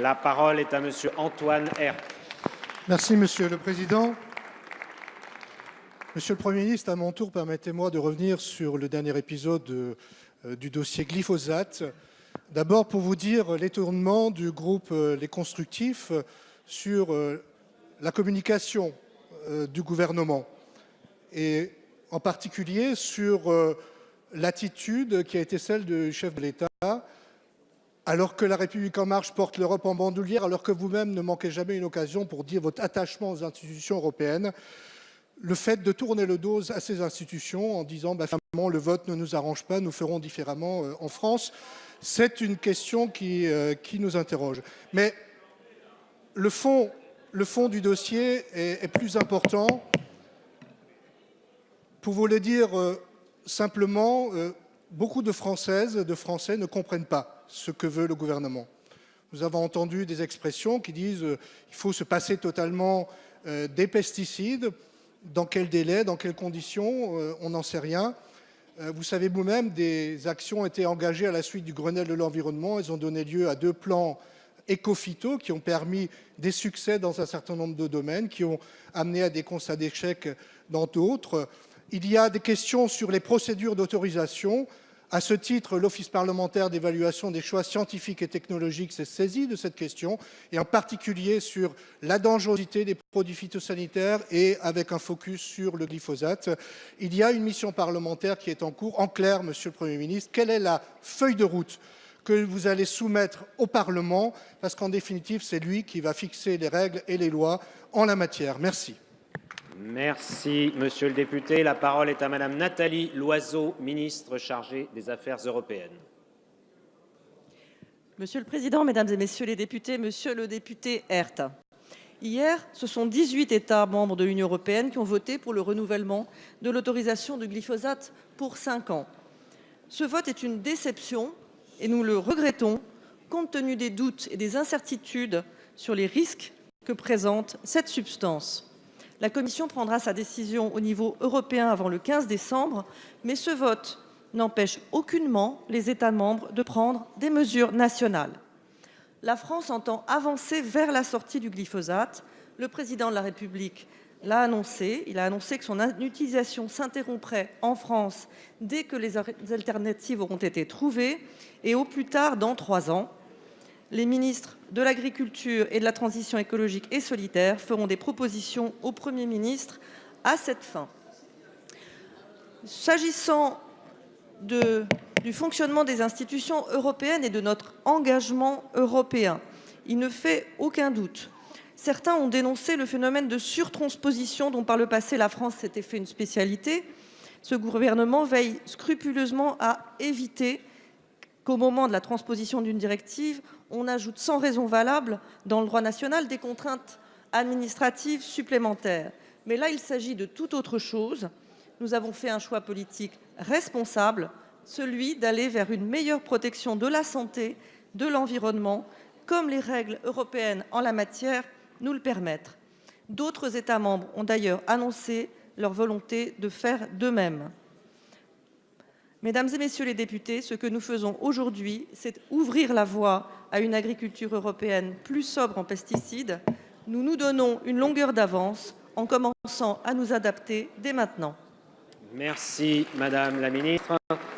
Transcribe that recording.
La parole est à Monsieur Antoine Herth. Merci, Monsieur le Président. Monsieur le Premier ministre, à mon tour, permettez-moi de revenir sur le dernier épisode du dossier glyphosate. D'abord, pour vous dire l'étonnement du groupe Les Constructifs sur la communication du gouvernement et en particulier sur l'attitude qui a été celle du chef de l'État, alors que La République En Marche porte l'Europe en bandoulière, alors que vous-même ne manquez jamais une occasion pour dire votre attachement aux institutions européennes, le fait de tourner le dos à ces institutions en disant finalement le vote ne nous arrange pas, nous ferons différemment en France, c'est une question qui nous interroge. Mais le fond du dossier est plus important. Pour vous le dire simplement, beaucoup de Françaises et de Français ne comprennent pas ce que veut le gouvernement. Nous avons entendu des expressions qui disent qu'il faut se passer totalement des pesticides. Dans quel délai, dans quelles conditions, on n'en sait rien. Vous savez vous-même, des actions ont été engagées à la suite du Grenelle de l'environnement. Elles ont donné lieu à 2 plans éco-phyto qui ont permis des succès dans un certain nombre de domaines, qui ont amené à des constats d'échec dans d'autres. Il y a des questions sur les procédures d'autorisation. À ce titre, l'Office parlementaire d'évaluation des choix scientifiques et technologiques s'est saisi de cette question, et en particulier sur la dangerosité des produits phytosanitaires et avec un focus sur le glyphosate. Il y a une mission parlementaire qui est en cours. En clair, Monsieur le Premier ministre, quelle est la feuille de route que vous allez soumettre au Parlement? Parce qu'en définitive, c'est lui qui va fixer les règles et les lois en la matière. Merci. Merci, Monsieur le député. La parole est à Madame Nathalie Loiseau, ministre chargée des Affaires européennes. Monsieur le Président, Mesdames et Messieurs les députés, Monsieur le député Herth, hier, ce sont 18 États membres de l'Union européenne qui ont voté pour le renouvellement de l'autorisation du glyphosate pour 5 ans. Ce vote est une déception et nous le regrettons compte tenu des doutes et des incertitudes sur les risques que présente cette substance. La Commission prendra sa décision au niveau européen avant le 15 décembre, mais ce vote n'empêche aucunement les États membres de prendre des mesures nationales. La France entend avancer vers la sortie du glyphosate. Le Président de la République l'a annoncé. Il a annoncé que son utilisation s'interromprait en France dès que les alternatives auront été trouvées et au plus tard dans 3 ans. Les ministres de l'Agriculture et de la Transition écologique et solidaire feront des propositions au Premier ministre à cette fin. S'agissant du fonctionnement des institutions européennes et de notre engagement européen, il ne fait aucun doute. Certains ont dénoncé le phénomène de surtransposition dont par le passé la France s'était fait une spécialité. Ce gouvernement veille scrupuleusement à éviter qu'au moment de la transposition d'une directive, on ajoute sans raison valable dans le droit national des contraintes administratives supplémentaires. Mais là, il s'agit de toute autre chose. Nous avons fait un choix politique responsable, celui d'aller vers une meilleure protection de la santé, de l'environnement, comme les règles européennes en la matière nous le permettent. D'autres États membres ont d'ailleurs annoncé leur volonté de faire de même. Mesdames et Messieurs les députés, ce que nous faisons aujourd'hui, c'est ouvrir la voie à une agriculture européenne plus sobre en pesticides. Nous nous donnons une longueur d'avance en commençant à nous adapter dès maintenant. Merci, Madame la Ministre.